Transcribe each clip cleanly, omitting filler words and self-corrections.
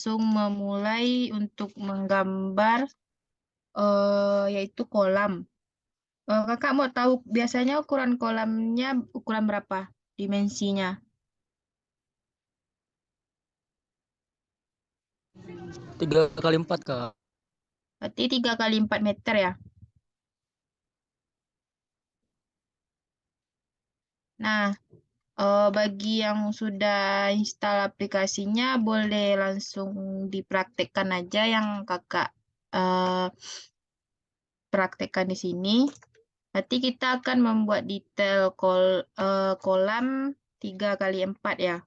langsung memulai untuk menggambar yaitu kolam. Kakak mau tahu biasanya ukuran kolamnya ukuran berapa? Dimensinya. 3 kali 4 Kak. Berarti 3 kali 4 meter ya. Nah, bagi yang sudah install aplikasinya boleh langsung dipraktekkan aja yang kakak eh, praktekkan di sini. Nanti kita akan membuat detail kolam 3 kali 4 ya.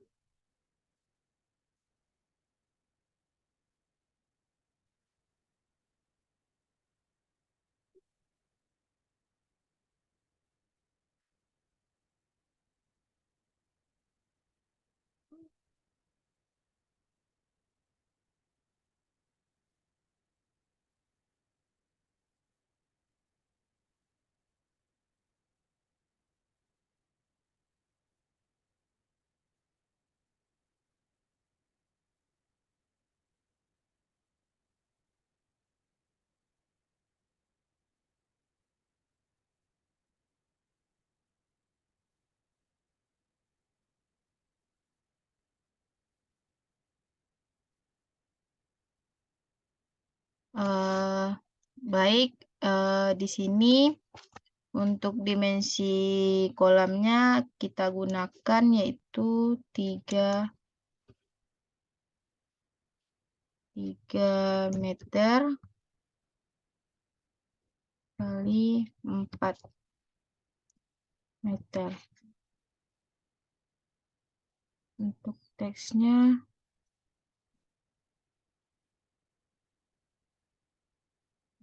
Eh, baik, di sini untuk dimensi kolamnya kita gunakan yaitu 3 meter kali 4 meter. Untuk teksnya,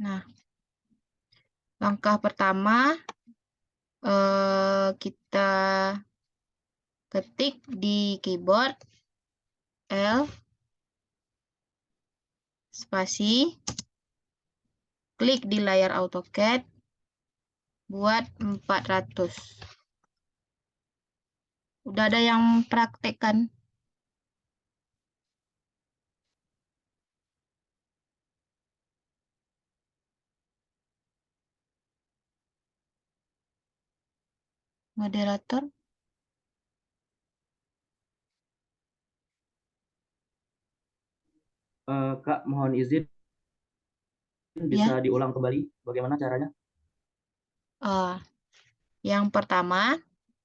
nah, langkah pertama kita ketik di keyboard L spasi, klik di layar AutoCAD, buat 400. Udah ada yang praktekkan? Moderator? Kak, mohon izin bisa Ya. diulang kembali bagaimana caranya? Eh, yang pertama,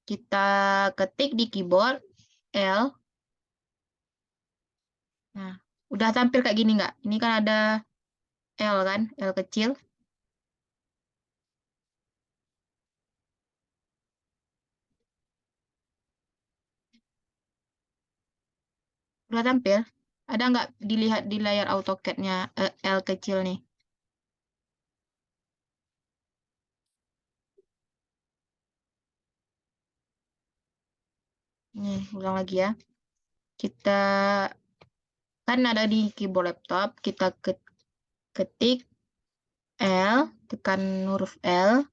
kita ketik di keyboard L. Nah, udah tampil kayak gini nggak? Ini kan ada L kan, L kecil. Udah tampil. Ada nggak dilihat di layar AutoCAD-nya L kecil nih? Nih, ulang lagi ya. Kita kan ada di keyboard laptop, kita ketik L, tekan huruf L.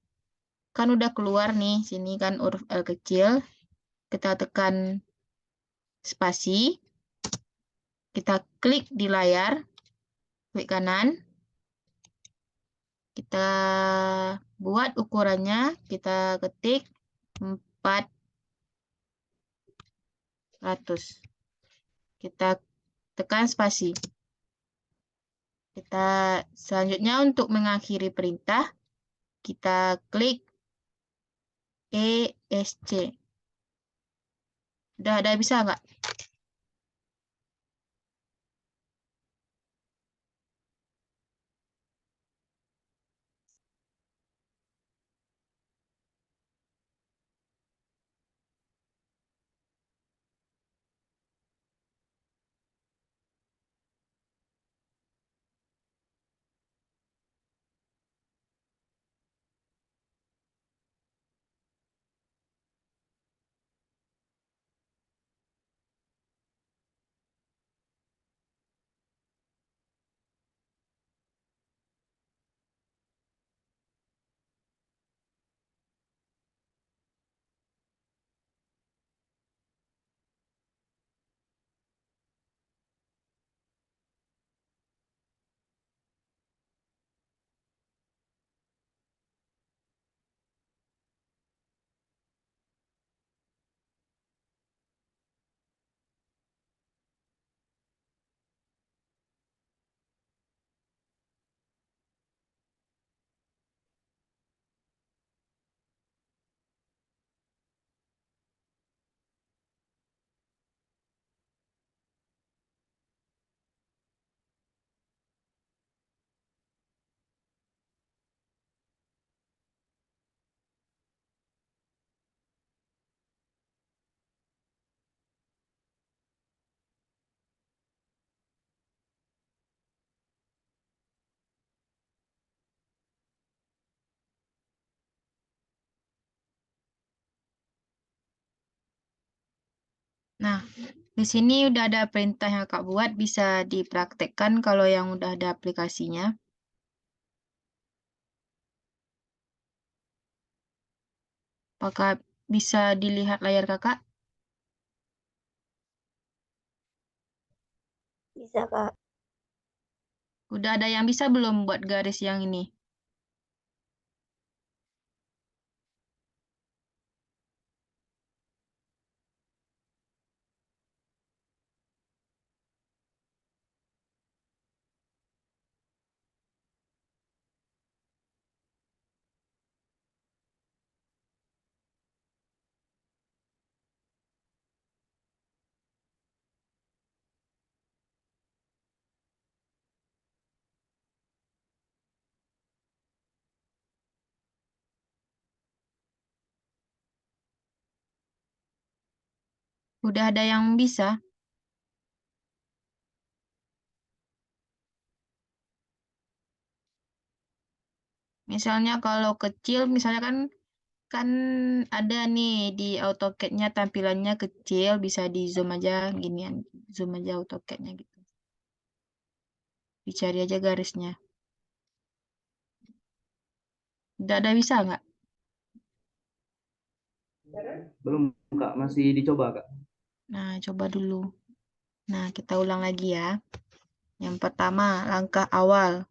Kan udah keluar nih, sini kan huruf L kecil. Kita tekan spasi. Kita klik di layar, klik kanan. Kita buat ukurannya, kita ketik 400. Kita tekan spasi. Kita selanjutnya untuk mengakhiri perintah, kita klik ESC. Udah ada bisa nggak? Nah, di sini udah ada perintah yang Kak buat, bisa dipraktekkan kalau yang udah ada aplikasinya. Apakah bisa dilihat layar Kakak? Bisa, Kak. Udah ada yang bisa belum buat garis yang ini? Udah ada yang bisa? Misalnya kalau kecil, misalnya kan ada nih di AutoCAD-nya tampilannya kecil, bisa di zoom aja ginian, zoom aja AutoCAD-nya gitu. Dicari aja garisnya. Udah ada bisa nggak? Belum, Kak. Masih dicoba, Kak. Nah, coba dulu. Nah, kita ulang lagi ya. Yang pertama, langkah awal.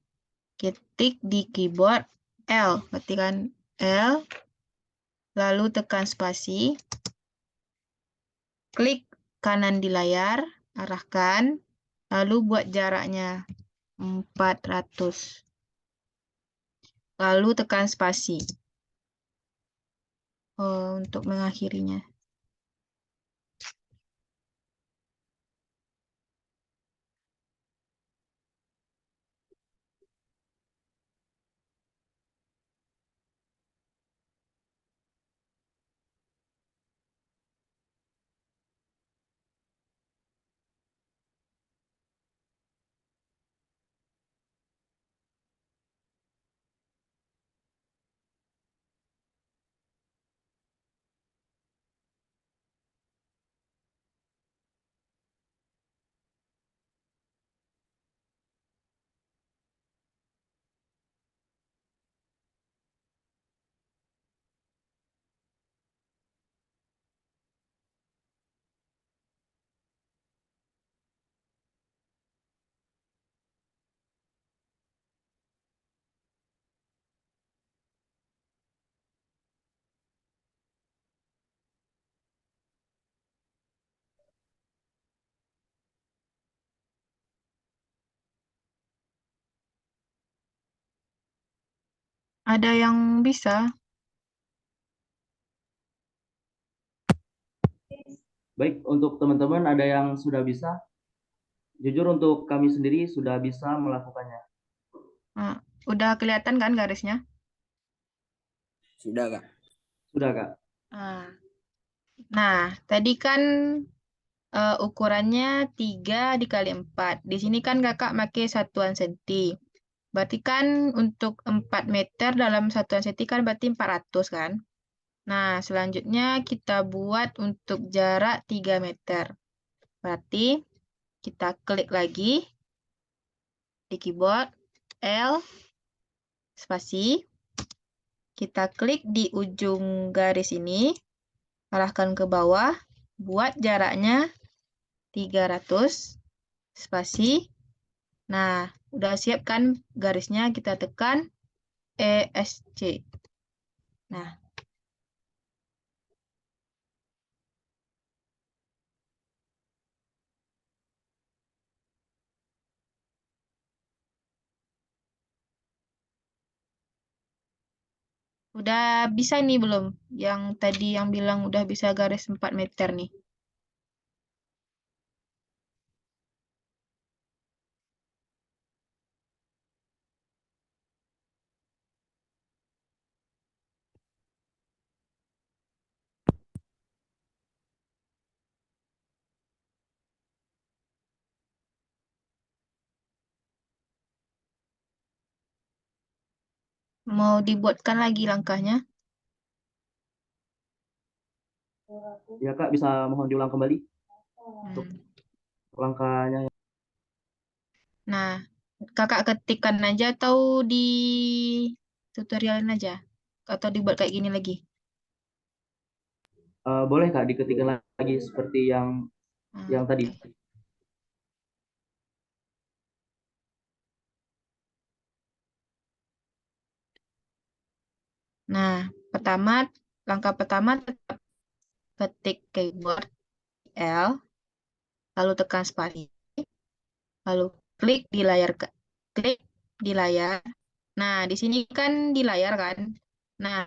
Ketik di keyboard L, ketikkan L, lalu tekan spasi, klik kanan di layar, arahkan, lalu buat jaraknya 400. Lalu tekan spasi untuk mengakhirinya. Ada yang bisa? Baik, untuk teman-teman ada yang sudah bisa? Jujur untuk kami sendiri sudah bisa melakukannya. Nah, udah kelihatan kan garisnya? Sudah, Kak. Sudah, Kak. Nah, tadi kan ukurannya 3 dikali 4. Di sini kan kakak pakai satuan senti. Berarti kan untuk 4 meter dalam satuan senti kan berarti 400 kan? Nah, selanjutnya kita buat untuk jarak 3 meter. Berarti kita klik lagi di keyboard L, spasi. Kita klik di ujung garis ini, arahkan ke bawah, buat jaraknya 300, spasi. Nah, udah siap kan garisnya, kita tekan ESC. Nah, udah bisa nih belum? Yang tadi yang bilang udah bisa garis 4 meter nih. Mau dibuatkan lagi langkahnya? Ya, Kak, bisa mohon diulang kembali? untuk Hmm. langkahnya. Nah, kakak ketikkan aja atau di tutorialin aja? Atau dibuat kayak gini lagi? Boleh Kak diketikkan lagi seperti yang tadi. Oke. Nah, langkah pertama tetap ketik keyboard L, lalu tekan spasi, lalu klik di layar. Nah, di sini kan di layar kan. Nah,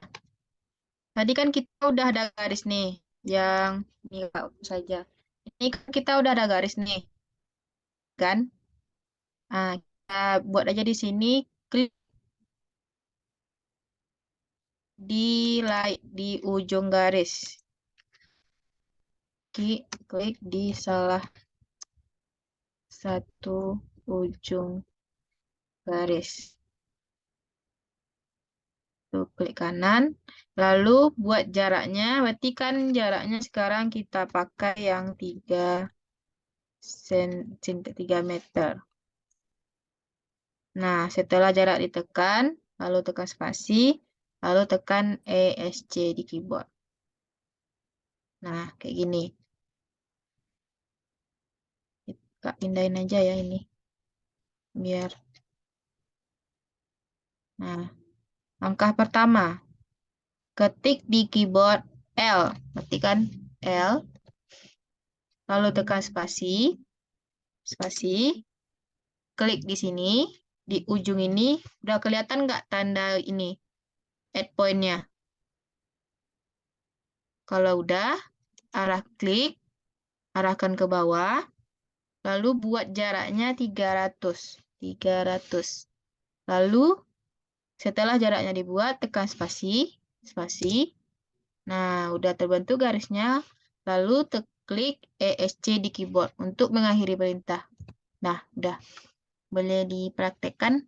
tadi kan kita udah ada garis nih, yang ini saja. Ini kan kita udah ada garis nih, kan? Nah, kita buat aja di sini, klik di ujung garis. Klik di salah satu ujung garis. Tuh, klik kanan. Lalu buat jaraknya, berarti kan jaraknya sekarang kita pakai yang 3 meter. Nah, setelah jarak ditekan, lalu tekan spasi, lalu tekan ESC di keyboard. Nah, kayak gini. Kak pindahin aja ya ini. Biar. Nah, langkah pertama. Ketik di keyboard L. Ketikkan L. Lalu tekan spasi. Spasi. Klik di sini. Di ujung ini. Udah kelihatan nggak tanda ini? Add point-nya. Kalau udah, arahkan ke bawah. Lalu buat jaraknya 300. 300. Lalu setelah jaraknya dibuat, tekan spasi. Spasi. Nah, udah terbentuk garisnya. Lalu klik ESC di keyboard untuk mengakhiri perintah. Nah, udah. Boleh dipraktekkan.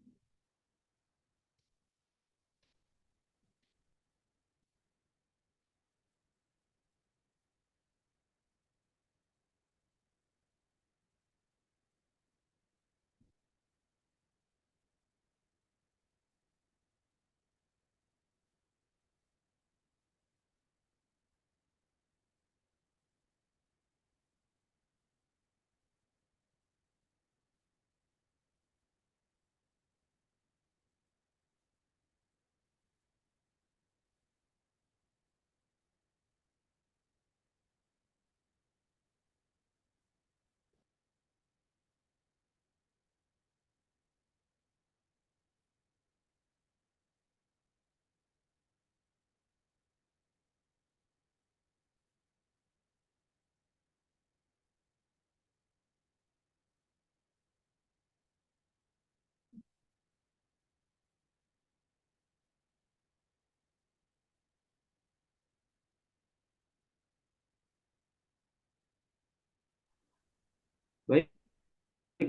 Baik,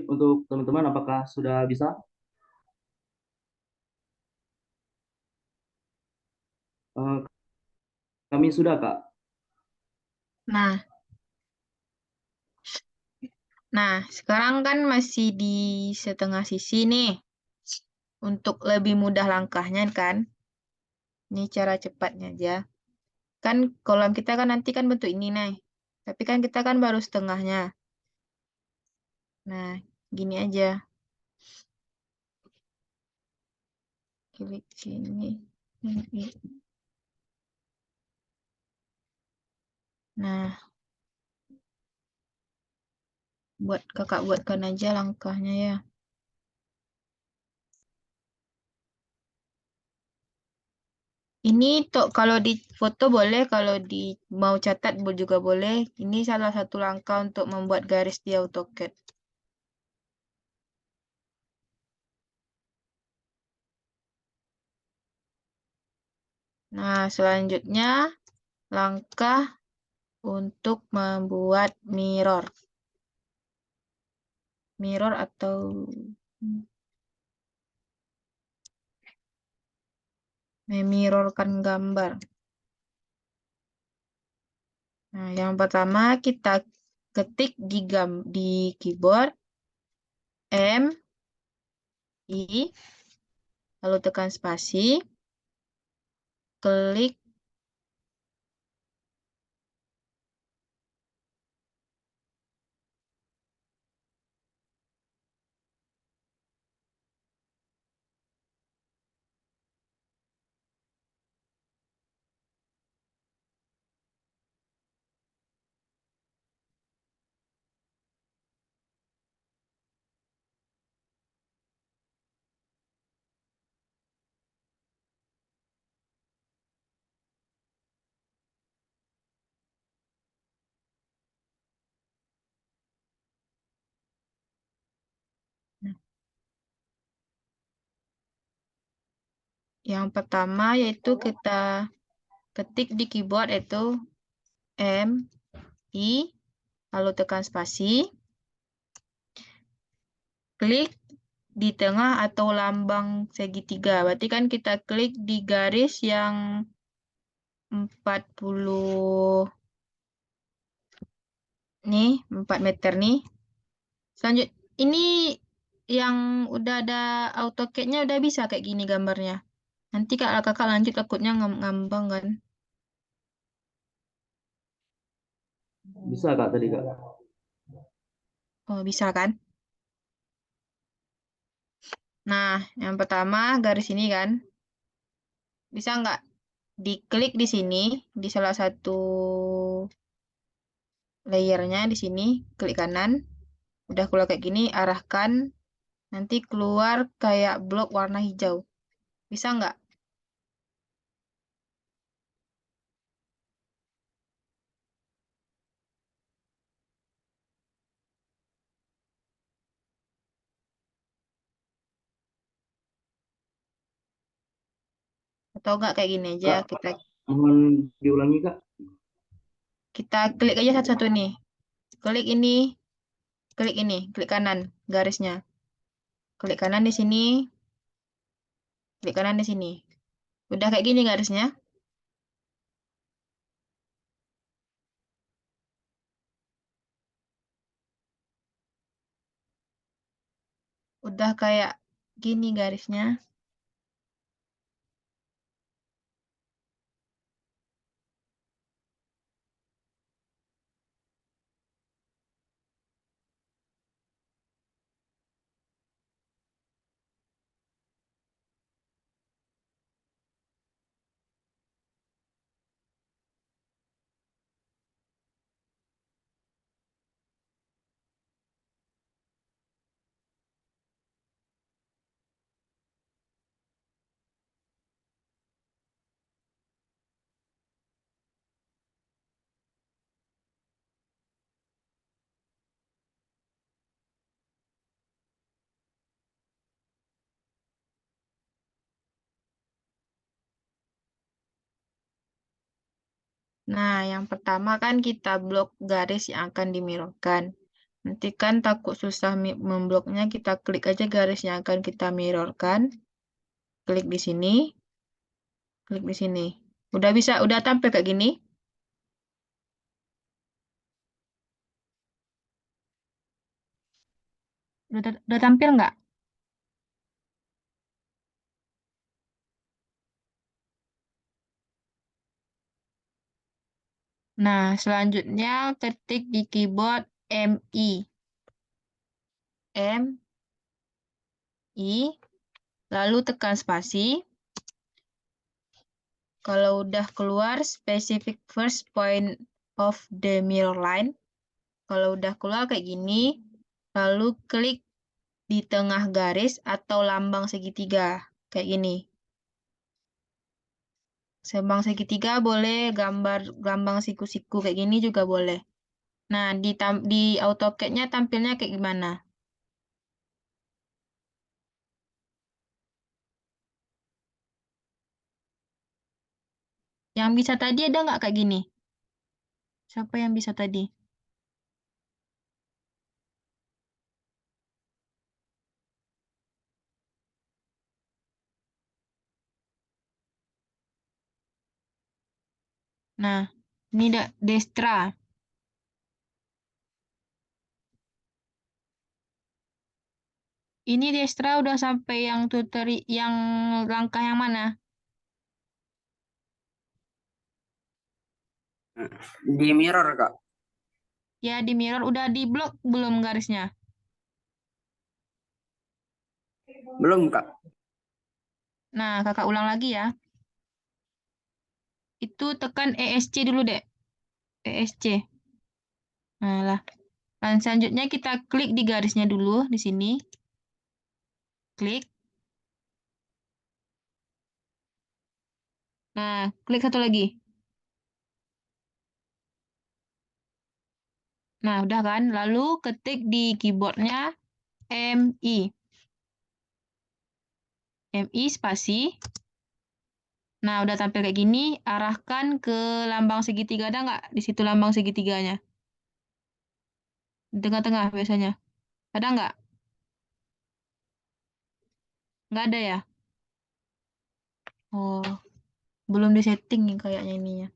untuk teman-teman apakah sudah bisa? Eh, Kami sudah Kak. Nah, sekarang kan masih di setengah sisi nih. Untuk lebih mudah langkahnya kan. Ini cara cepatnya aja. Kan kolam kita kan nanti kan bentuk ini nih. Tapi kan kita kan baru setengahnya. Nah, gini aja. Klik sini. Nah, kakak buatkan aja langkahnya ya. Ini tuh kalau di foto boleh, kalau di mau catat juga boleh. Ini salah satu langkah untuk membuat garis di AutoCAD. Nah, selanjutnya langkah untuk membuat mirror. Mirror atau memirrorkan gambar. Nah, yang pertama kita ketik di keyboard M, I, lalu tekan spasi, klik. Yang pertama yaitu kita ketik di keyboard itu M, I, lalu tekan spasi, klik di tengah atau lambang segitiga. Berarti kan kita klik di garis yang 40 nih, 4 meter nih. Selanjut ini yang udah ada AutoCAD-nya udah bisa kayak gini gambarnya. Nanti kalau kakak lanjut takutnya ngambang kan. Bisa Kak tadi Kak. Oh, bisa kan? Nah, yang pertama garis ini kan. Bisa nggak diklik di sini, di salah satu layernya di sini, klik kanan. Udah keluar kayak gini, arahkan. Nanti keluar kayak blok warna hijau. Bisa nggak? Atau nggak kayak gini aja, Kak, kita mohon diulangi Kak. kita klik aja satu-satu nih. Klik ini, klik kanan garisnya. Klik kanan di sini, klik kanan di sini. Udah kayak gini garisnya. Udah kayak gini garisnya. Nah, yang pertama kan kita blok garis yang akan dimirrorkan. Nanti kan takut susah membloknya, kita klik aja garis yang akan kita mirrorkan. Klik di sini, klik di sini. Udah bisa, udah tampil kayak gini. Udah tampil nggak? Nah, selanjutnya ketik di keyboard MI. M, I, lalu tekan spasi. Kalau udah keluar specific first point of the mirror line, kalau udah keluar kayak gini, lalu klik di tengah garis atau lambang segitiga, kayak gini. Lambang segitiga boleh, gambar lambang siku-siku kayak gini juga boleh. Nah, di AutoCAD-nya tampilnya kayak gimana? Yang bisa tadi ada nggak kayak gini? Siapa yang bisa tadi? Nah, ini Destra. Ini Destra udah sampai yang yang langkah yang mana? Di mirror, Kak. Ya, di mirror udah di blok belum garisnya? Belum, Kak. Nah, kakak ulang lagi ya. Itu tekan ESC dulu, Dek. ESC. Nah, lah. Dan selanjutnya kita klik di garisnya dulu di sini. Klik. Nah, klik satu lagi. Nah, udah kan? Lalu ketik di keyboardnya MI. MI spasi. Nah, udah tampil kayak gini. Arahkan ke lambang segitiga. Ada nggak di situ lambang segitiganya? Di tengah-tengah biasanya. Ada nggak? Nggak ada ya? Oh, belum disetting nih kayaknya ininya.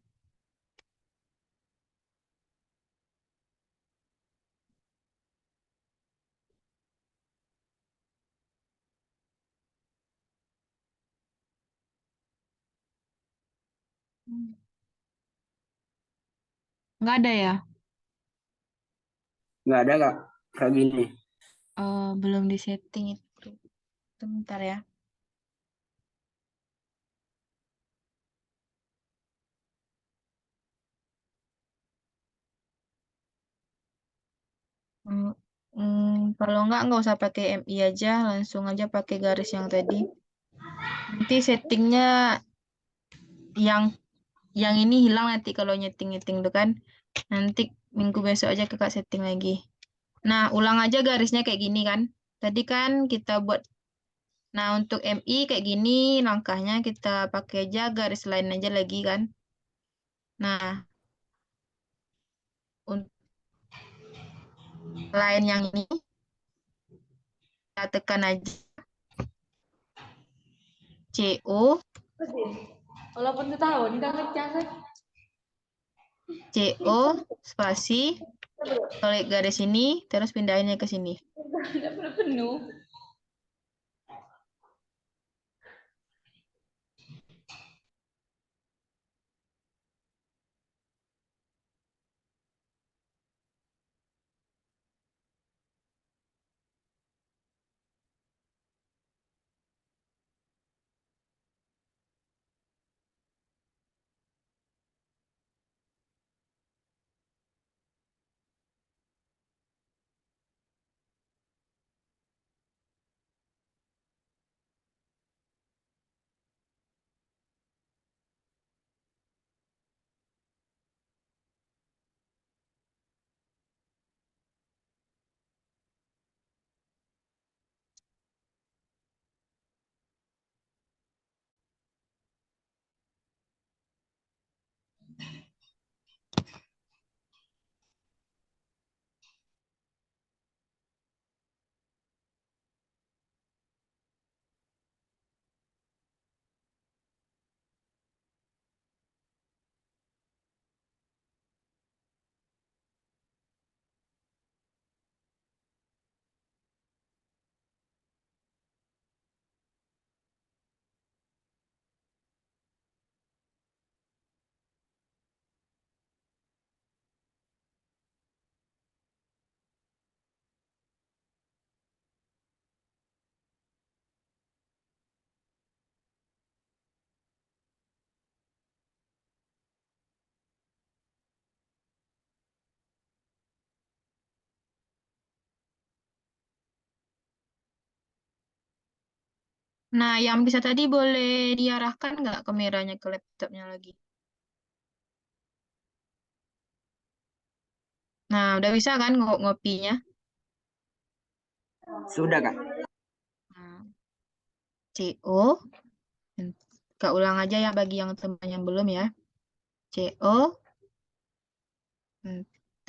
Nggak ada ya? Nggak ada, Kak. Kayak gini. Belum disetting itu. Sebentar ya. Kalau nggak usah pakai MI aja, langsung aja pakai garis yang tadi. Nanti settingnya yang ini hilang nanti kalau nyeting-nyeting tuh kan. Nanti minggu besok aja kakak setting lagi. Nah, ulang aja garisnya kayak gini kan. Tadi kan kita buat, nah untuk MI kayak gini, langkahnya kita pakai aja garis lain aja lagi kan. Nah, untuk lain yang ini, kita tekan aja CO, Walaupun tu tahu, ni dah ngecas eh. CO, spasi, klik garis ini, terus pindahinnya ke sini. Dah pernah penuh. Nah, yang bisa tadi boleh diarahkan nggak kameranya ke laptopnya lagi? Nah, udah bisa kan ngopinya? Sudah, Kak. Nah, CO, Kak ulang aja ya bagi yang teman yang belum ya. CO,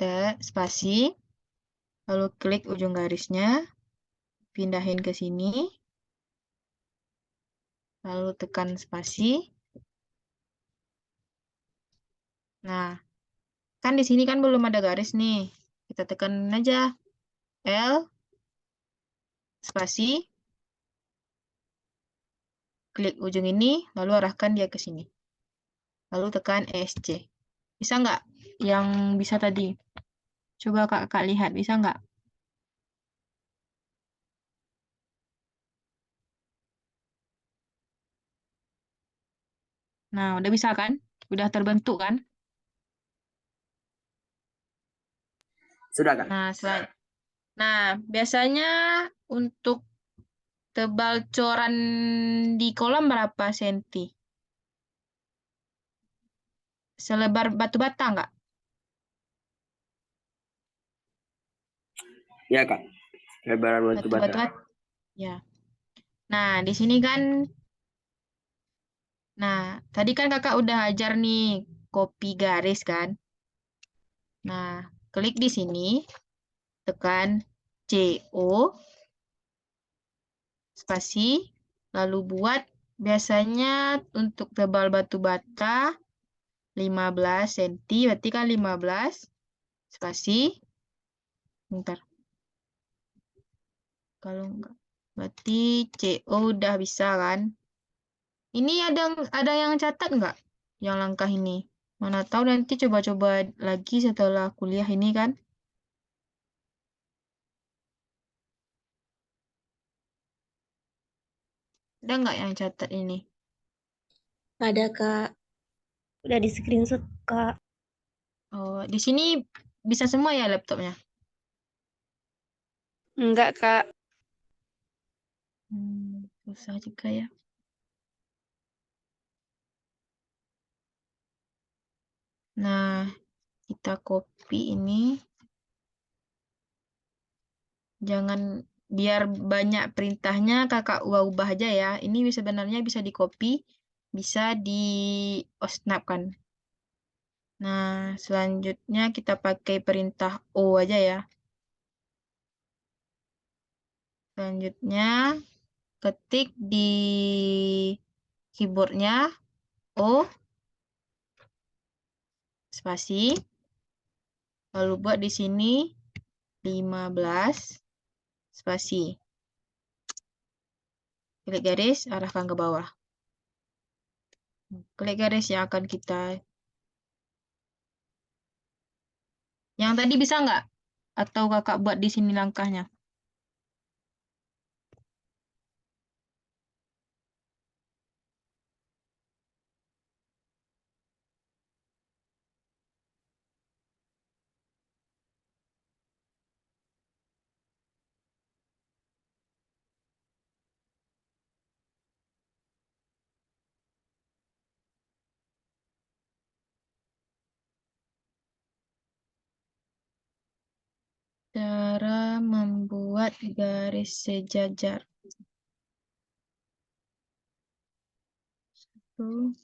T, spasi, lalu klik ujung garisnya, pindahin ke sini, lalu tekan spasi. Nah, kan di sini kan belum ada garis nih. Kita tekan aja L, spasi, klik ujung ini, lalu arahkan dia ke sini. Lalu tekan ESC. Bisa nggak yang bisa tadi? Coba kakak lihat, bisa nggak? Nah, udah bisa kan? Udah terbentuk kan? Sudah, Kak. Nah, biasanya untuk tebal coran di kolam berapa senti? Selebar batu bata nggak? Ya, Kak. Lebaran batu Batu bata. bata. Ya. Nah, di sini kan, nah, tadi kan kakak udah ajar nih copy garis kan? Nah, klik di sini, tekan CO, spasi, lalu buat biasanya untuk tebal batu bata 15 cm, berarti kan 15, spasi, bentar. Kalau enggak, berarti CO udah bisa kan? Ini ada yang catat nggak yang langkah ini? Mana tahu nanti coba-coba lagi setelah kuliah ini kan? Ada nggak yang catat ini? Ada, Kak. Udah di screenshot, Kak. Oh, di sini bisa semua ya laptopnya? Enggak, Kak. Susah juga ya. Nah, kita copy ini. Jangan biar banyak perintahnya kakak ubah-ubah aja ya. Ini sebenarnya bisa di copy, bisa di osnap kan. Nah, selanjutnya kita pakai perintah O aja ya. Selanjutnya ketik di keyboardnya O, spasi, lalu buat di sini 15, spasi. Klik garis, arahkan ke bawah. Klik garis yang akan kita... Yang tadi bisa nggak? Atau kakak buat di sini langkahnya? Cara membuat garis sejajar. Satu.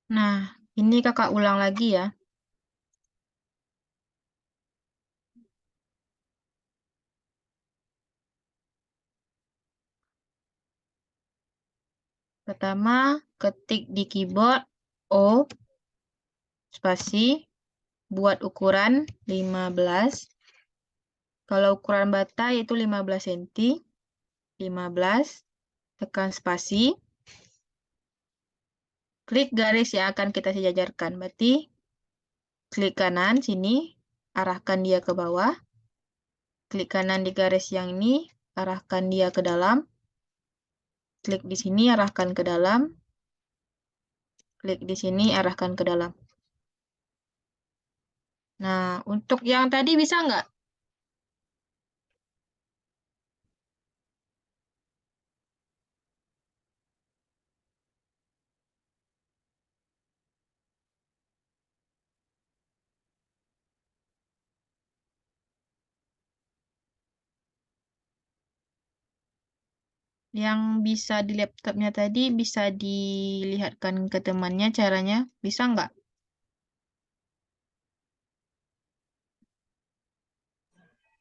Nah, ini kakak ulang lagi ya. Pertama, ketik di keyboard O, spasi, buat ukuran 15, Kalau ukuran bata itu 15 cm. 15, tekan spasi. Klik garis yang akan kita sejajarkan. Berarti klik kanan sini, arahkan dia ke bawah. Klik kanan di garis yang ini, arahkan dia ke dalam. Klik di sini, arahkan ke dalam. Klik di sini, arahkan ke dalam. Nah, untuk yang tadi bisa nggak? Yang bisa di laptopnya tadi bisa dilihatkan ke temannya caranya. Bisa nggak?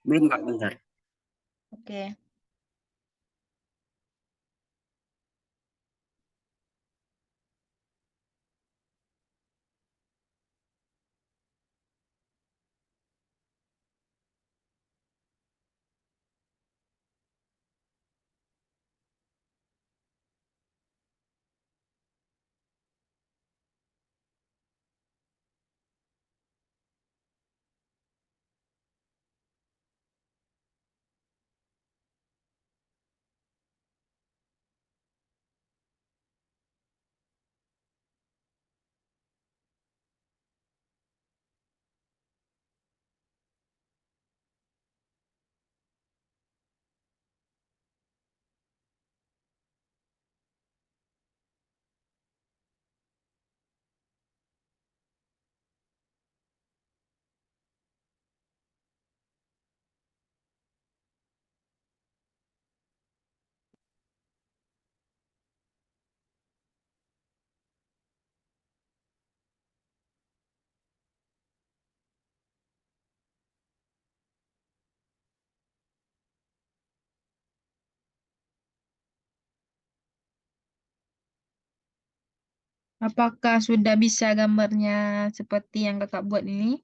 Belum Kak, bentar. Oke. Apakah sudah bisa gambarnya seperti yang kakak buat ini?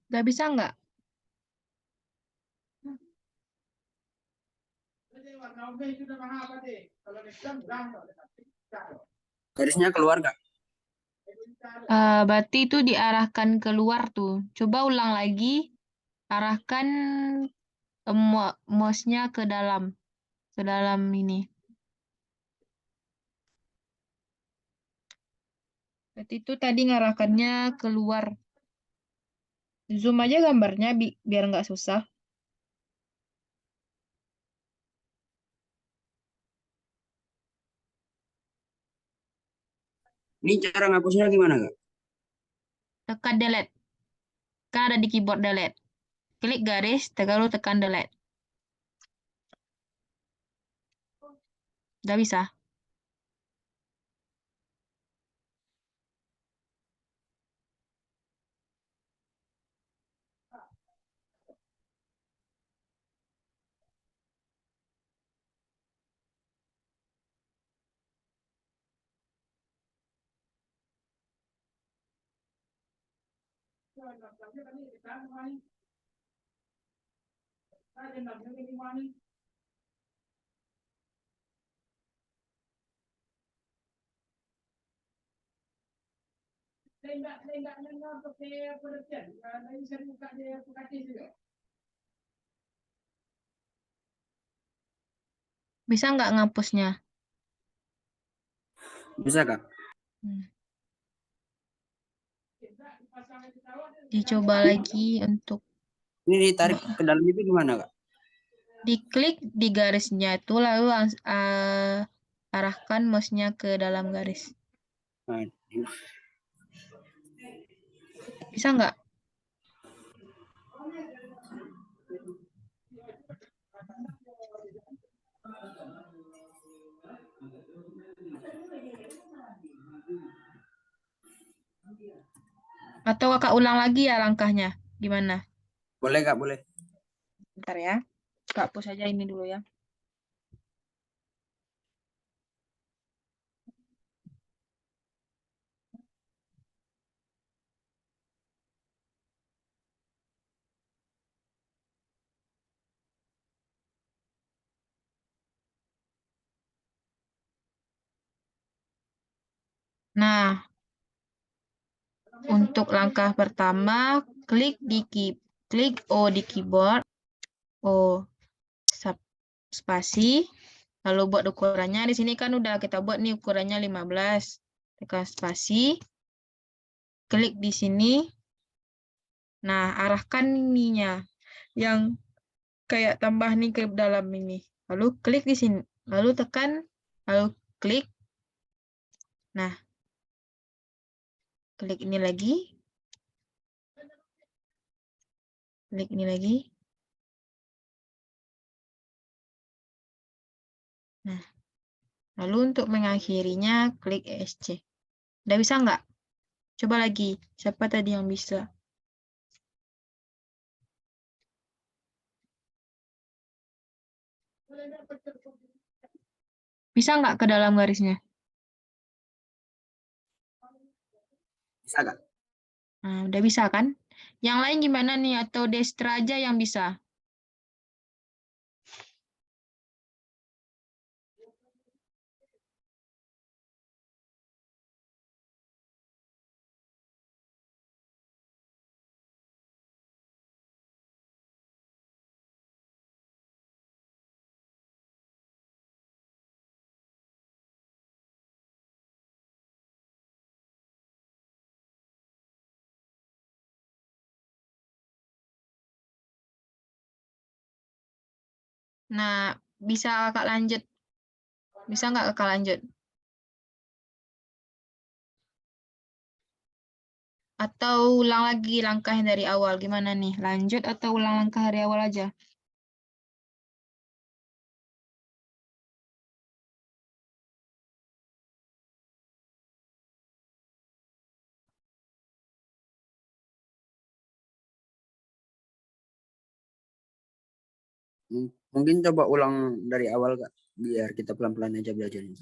Udah bisa nggak? Garisnya keluar Kak. Berarti itu diarahkan keluar tuh. Coba ulang lagi. Arahkan mouse-nya ke dalam ini. Berarti itu tadi ngarahkannya keluar. Zoom aja gambarnya biar nggak susah. Ini cara ngapusnya gimana Kak? Tekan delete. Kan ada di keyboard delete. Klik garis, lalu tekan delete. Udah bisa. Bisa nggak ngapusnya? Bisa, Kak? Dicoba lagi untuk Ini ditarik ke dalam itu gimana, Kak? diklik di garisnya itu lalu arahkan mouse-nya ke dalam garis. Nah, Bisa nggak? Atau kakak ulang lagi ya langkahnya? Gimana? boleh, Kak, boleh. Bentar ya. Kak hapus aja ini dulu ya. Nah, untuk langkah pertama, klik O di keyboard, O spasi, lalu buat ukurannya. Di sini kan udah kita buat nih ukurannya 15. Tekan spasi, klik di sini. Nah, arahkan ininya yang kayak tambah nih ke dalam ini. Lalu klik di sini, lalu tekan, lalu klik. Nah, klik ini lagi. Klik ini lagi. Nah, lalu untuk mengakhirinya, klik ESC. Udah bisa nggak? Coba lagi. Siapa tadi yang bisa? Bisa nggak ke dalam garisnya? Bisa, Kak? Nah, udah bisa kan? Yang lain gimana nih? Atau Destra aja yang bisa? Nah, bisa kakak lanjut. Bisa nggak kakak lanjut? Atau ulang lagi langkahnya dari awal. Gimana nih? Lanjut atau ulang langkah dari awal aja? Mungkin coba ulang dari awal, Kak, biar kita pelan-pelan aja belajarnya.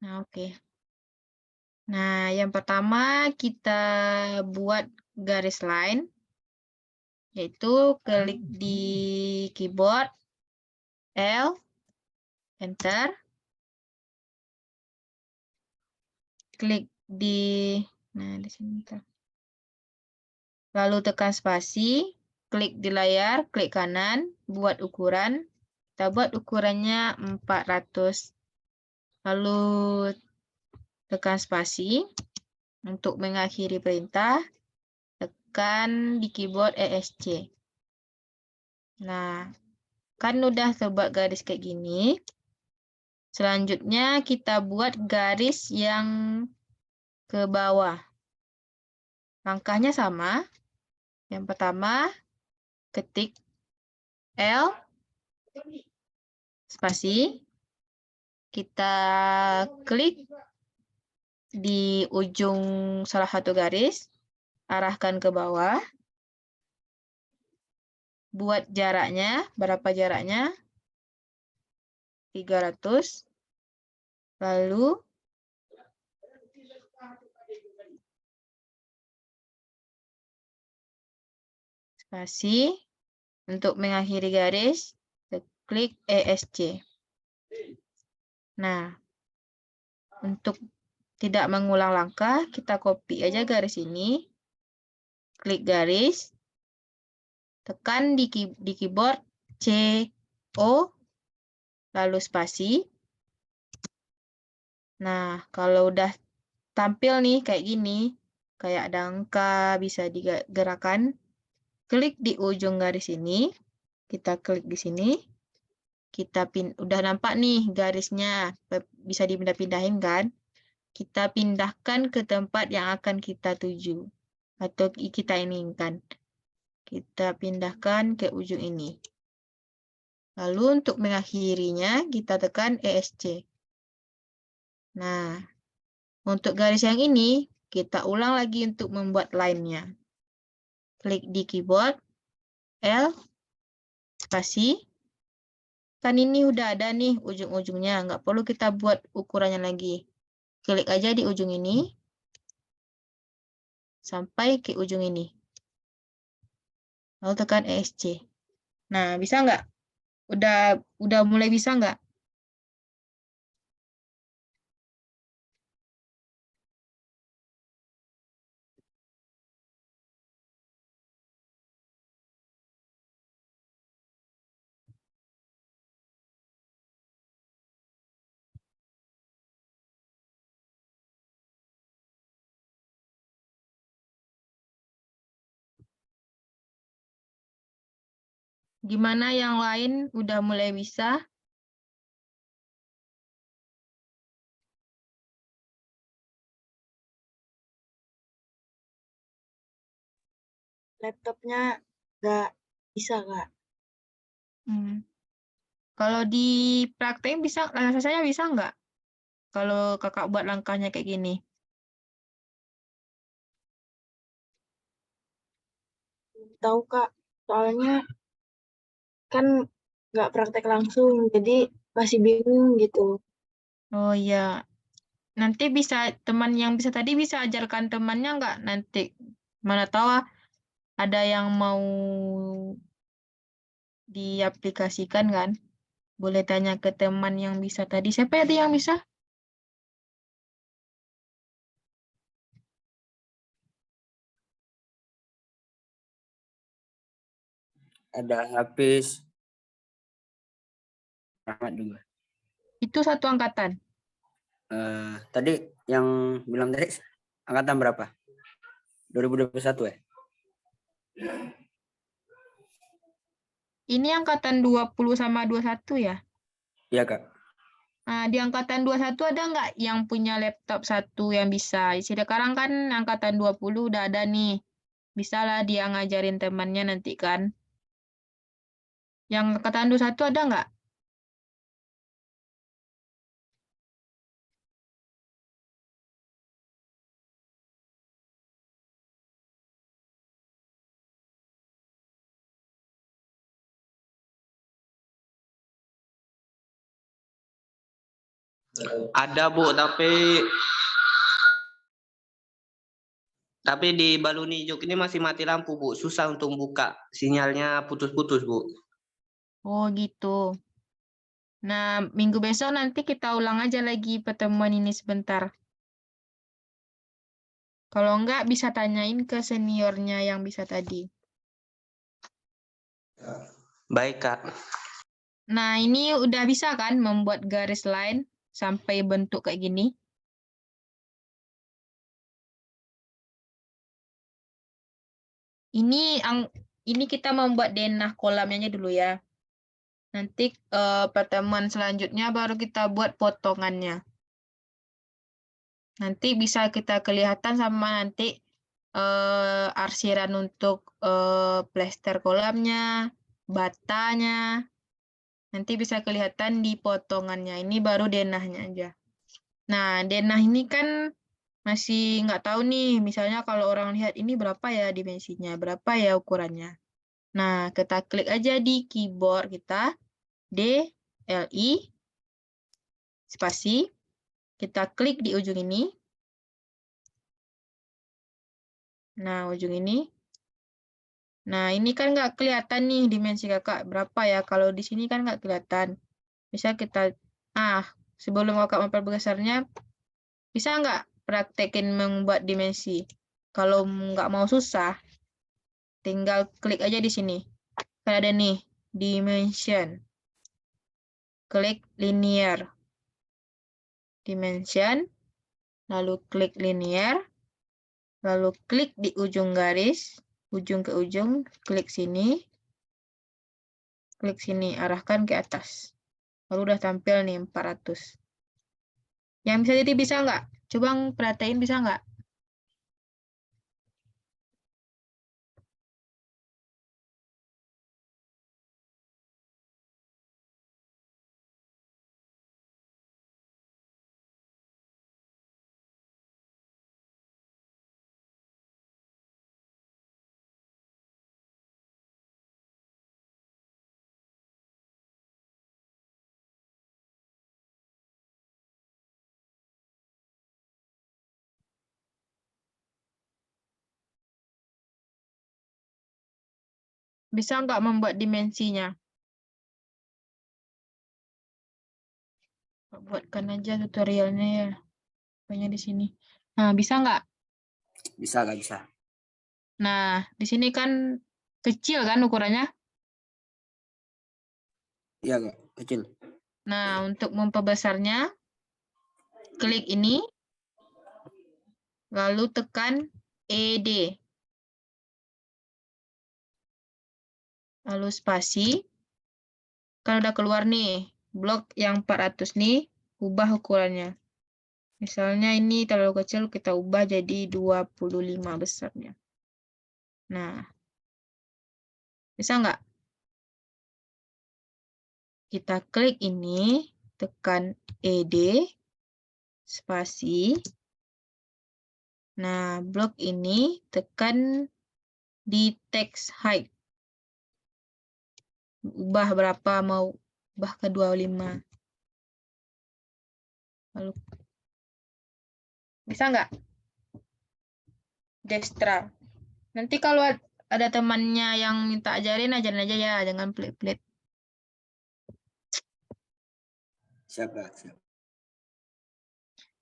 Nah, oke. Nah, yang pertama kita buat garis line. Yaitu klik di keyboard, L, Enter. Klik di, nah di sini. Lalu tekan spasi, klik di layar, klik kanan, buat ukuran. Kita buat ukurannya 400. Lalu tekan spasi. Untuk mengakhiri perintah, tekan di keyboard ESC. Nah, kan udah terbuat garis kayak gini. Selanjutnya kita buat garis yang ke bawah. Langkahnya sama. Yang pertama, ketik L, spasi. Kita klik di ujung salah satu garis, arahkan ke bawah. Buat jaraknya, berapa jaraknya? 300. Lalu spasi. Untuk mengakhiri garis, klik ESC. Nah, untuk tidak mengulang langkah, kita copy aja garis ini. Klik garis. Tekan di keyboard CO, lalu spasi. Nah, kalau udah tampil nih kayak gini, kayak ada angka bisa digerakkan, klik di ujung garis ini, kita klik di sini, kita udah nampak nih garisnya, bisa dipindah-pindahin kan? Kita pindahkan ke tempat yang akan kita tuju atau kita inginkan. Kita pindahkan ke ujung ini. Lalu untuk mengakhirinya, kita tekan ESC. Nah, untuk garis yang ini, kita ulang lagi untuk membuat line-nya. Klik di keyboard, L, spasi. Kan ini udah ada nih ujung-ujungnya, nggak perlu kita buat ukurannya lagi. Klik aja di ujung ini, sampai ke ujung ini. Lalu tekan ESC. Nah, bisa nggak? Udah mulai bisa nggak? Gimana yang lain udah mulai bisa? Laptopnya nggak bisa, Kak. Kalau di praktek bisa, rasanya bisa nggak? Kalau kakak buat langkahnya kayak gini. Tahu, Kak. Soalnya kan nggak praktek langsung, jadi masih bingung gitu. Oh iya. Nanti bisa, teman yang bisa tadi bisa ajarkan temannya nggak nanti? Mana tahu ada yang mau diaplikasikan kan? Boleh tanya ke teman yang bisa tadi. Siapa tadi yang bisa? Ada Hafiz, Rahmat juga. Itu satu angkatan. Tadi yang bilang tadi angkatan berapa? 2021 ya? Ini angkatan 20 sama 21 ya? Iya, Kak. Nah, di angkatan 21 ada nggak yang punya laptop satu yang bisa? Sekarang kan angkatan 20 udah ada nih. Bisalah dia ngajarin temannya nanti kan. Yang angkatan 21 ada nggak? Ada Bu, tapi di Baluni Juk ini masih mati lampu Bu, susah untuk buka, sinyalnya putus-putus Bu. Oh gitu. Nah, minggu besok nanti kita ulang aja lagi pertemuan ini sebentar. Kalau enggak, bisa tanyain ke seniornya yang bisa tadi. Baik Kak. Nah, ini udah bisa kan membuat garis line sampai bentuk kayak gini? Ini kita membuat denah kolamnya dulu ya. Nanti pertemuan selanjutnya baru kita buat potongannya. Nanti bisa kita kelihatan sama nanti arsiran untuk plester kolamnya, batanya. Nanti bisa kelihatan di potongannya. Ini baru denahnya aja. Nah, denah ini kan masih nggak tahu nih. Misalnya kalau orang lihat ini berapa ya dimensinya, berapa ya ukurannya. Nah, kita klik aja di keyboard kita. DLI spasi, kita klik di ujung ini. Nah, ujung ini. Nah, ini kan nggak kelihatan nih dimensi kakak berapa ya. Kalau di sini kan nggak kelihatan. Bisa kita, sebelum kakak memperbesarnya, bisa nggak praktekin membuat dimensi. Kalau nggak mau susah, tinggal klik aja di sini. Kan ada nih, dimension. Klik linear. Dimension, lalu klik linear, lalu klik di ujung garis, ujung ke ujung, klik sini, arahkan ke atas. Lalu udah tampil nih 400. Yang bisa jadi bisa nggak? Coba perhatiin bisa nggak? Bisa nggak membuat dimensinya? Buatkan aja tutorialnya ya. Pokoknya di sini. Nah, bisa nggak? Bisa Kak, bisa. Nah, di sini kan kecil kan ukurannya. Iya Kak, kecil. Nah, untuk memperbesarnya, klik ini, lalu tekan ED. Lalu spasi. Kan udah keluar nih, blok yang 400 nih, ubah ukurannya. Misalnya ini terlalu kecil, kita ubah jadi 25 besarnya. Nah, bisa nggak? Kita klik ini, tekan ED, spasi. Nah, blok ini tekan di text height. Ubah berapa, mau ubah ke 25. Lalu, bisa nggak? Destra. Nanti kalau ada temannya yang minta ajarin aja ya, jangan pelit-pelit. Siap Kak, siap.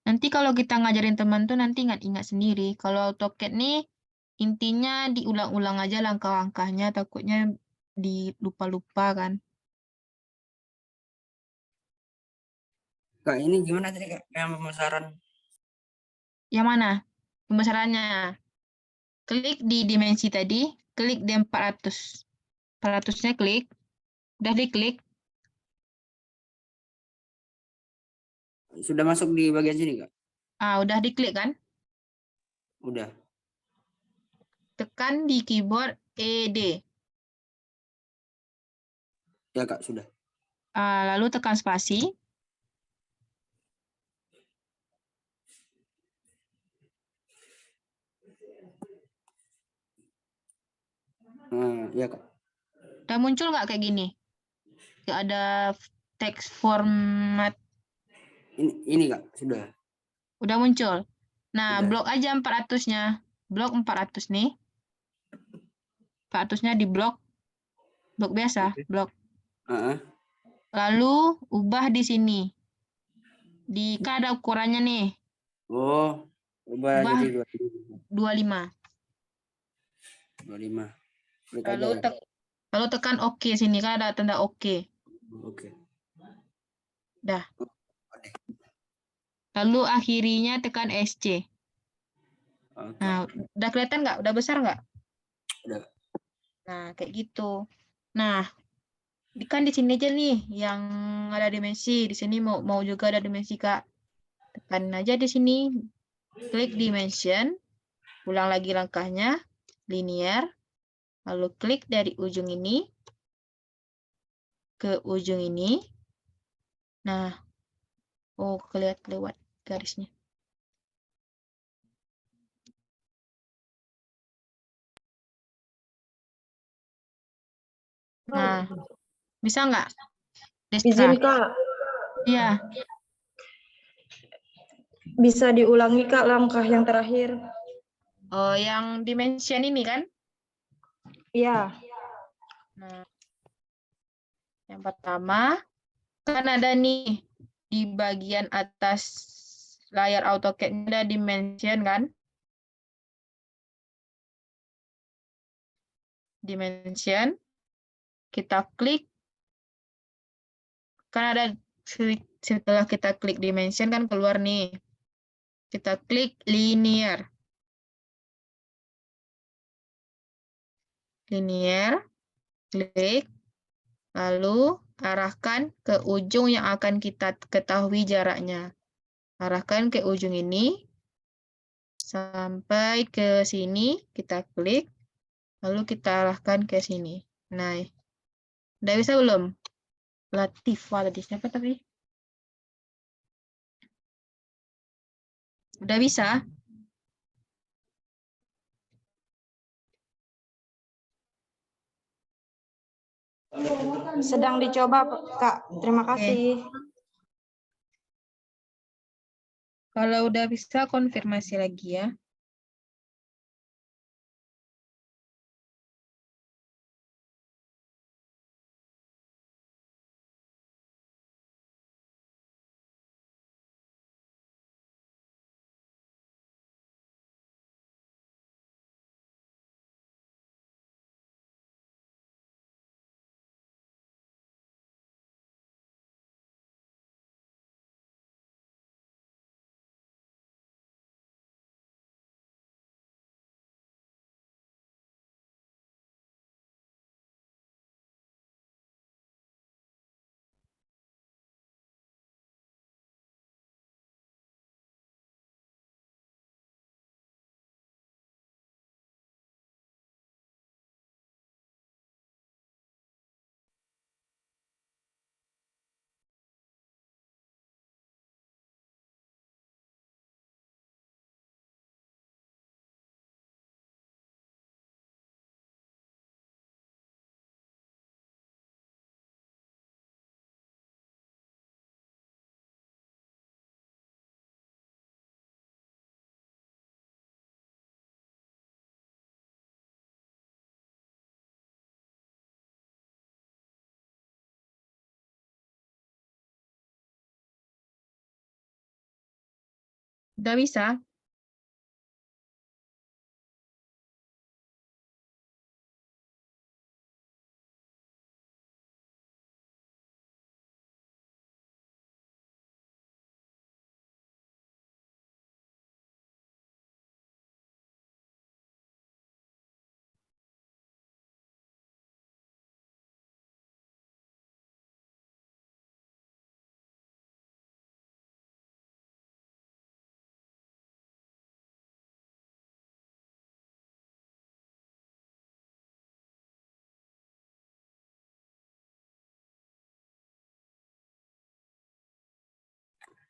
Nanti kalau kita ngajarin teman tuh nanti ingat-ingat sendiri. Kalau AutoCAD nih intinya diulang-ulang aja langkah-langkahnya, takutnya dilupa-lupa kan. Kak, ini gimana tadi Kak? Yang pemasaran. Yang mana? Pembesarannya. Klik di dimensi tadi, klik di 400. 400-nya klik. Udah diklik. Sudah masuk di bagian sini Kak? Udah diklik kan? Udah. Tekan di keyboard ED. Ya Kak, sudah. Lalu tekan spasi. Ya Kak. Udah muncul nggak kayak gini? Nggak ada text format. Ini Kak, sudah. Udah muncul. Nah, Udah. blok aja 400-nya. Blok 400 nih. 400-nya di blok. Blok biasa, blok. Lalu ubah di sini. Kan ada ukurannya nih. Oh, ubah Ubah jadi 25. 25. Klik Lalu aja, Kak. lalu tekan OK sini, kan ada tanda OK. Oke. Dah. Lalu akhirinya tekan SC. Oke. Nah, udah kelihatan nggak? Udah besar nggak? Udah. Nah, kayak gitu. Nah, kan di sini aja nih yang ada dimensi. Di sini mau juga ada dimensi, Kak. Tekan aja di sini. Klik dimension. Ulang lagi langkahnya. Linear. Lalu klik dari ujung ini ke ujung ini. Nah, kelewat garisnya. Nah, bisa nggak? Izin Kak, Iya. bisa diulangi Kak langkah yang terakhir. Oh, yang dimension ini kan? Iya. Nah, yang pertama, kan ada nih di bagian atas layar AutoCAD ada dimension kan? Dimension. Kita klik. Kan ada setelah kita klik dimension kan keluar nih. Kita klik linear. Linear. Klik. Lalu arahkan ke ujung yang akan kita ketahui jaraknya. Arahkan ke ujung ini. Sampai ke sini. Kita klik. Lalu kita arahkan ke sini. Nah, udah bisa belum? Latifah tadi. Siapa tadi? Udah bisa? Sedang dicoba, Kak. Terima kasih. Kalau udah bisa, konfirmasi lagi ya. Udah bisa?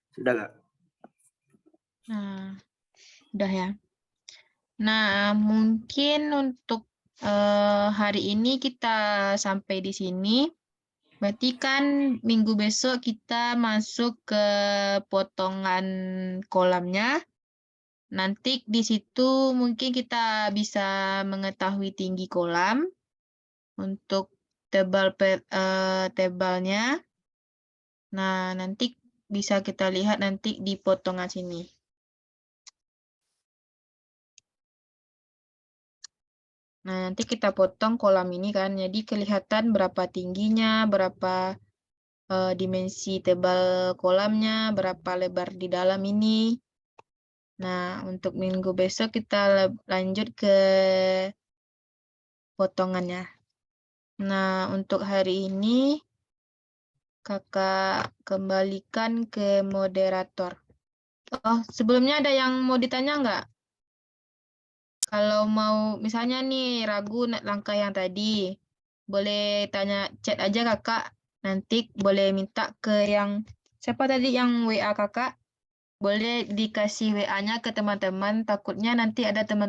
Sudah, Kak. Nah, udah ya. Nah, mungkin untuk hari ini kita sampai di sini. Berarti kan minggu besok kita masuk ke potongan kolamnya. Nanti di situ mungkin kita bisa mengetahui tinggi kolam untuk tebalnya. Nah, nanti bisa kita lihat nanti di potongan sini. Nah, nanti kita potong kolam ini kan, jadi kelihatan berapa tingginya, berapa dimensi tebal kolamnya, berapa lebar di dalam ini. Nah, untuk minggu besok kita lanjut ke potongannya. Nah, untuk hari ini Kakak kembalikan ke moderator. Oh, sebelumnya ada yang mau ditanya nggak? Kalau mau misalnya nih ragu langkah yang tadi, boleh tanya chat aja kakak. Nanti boleh minta ke yang siapa tadi yang WA kakak. Boleh dikasih WA-nya ke teman-teman. Takutnya nanti ada teman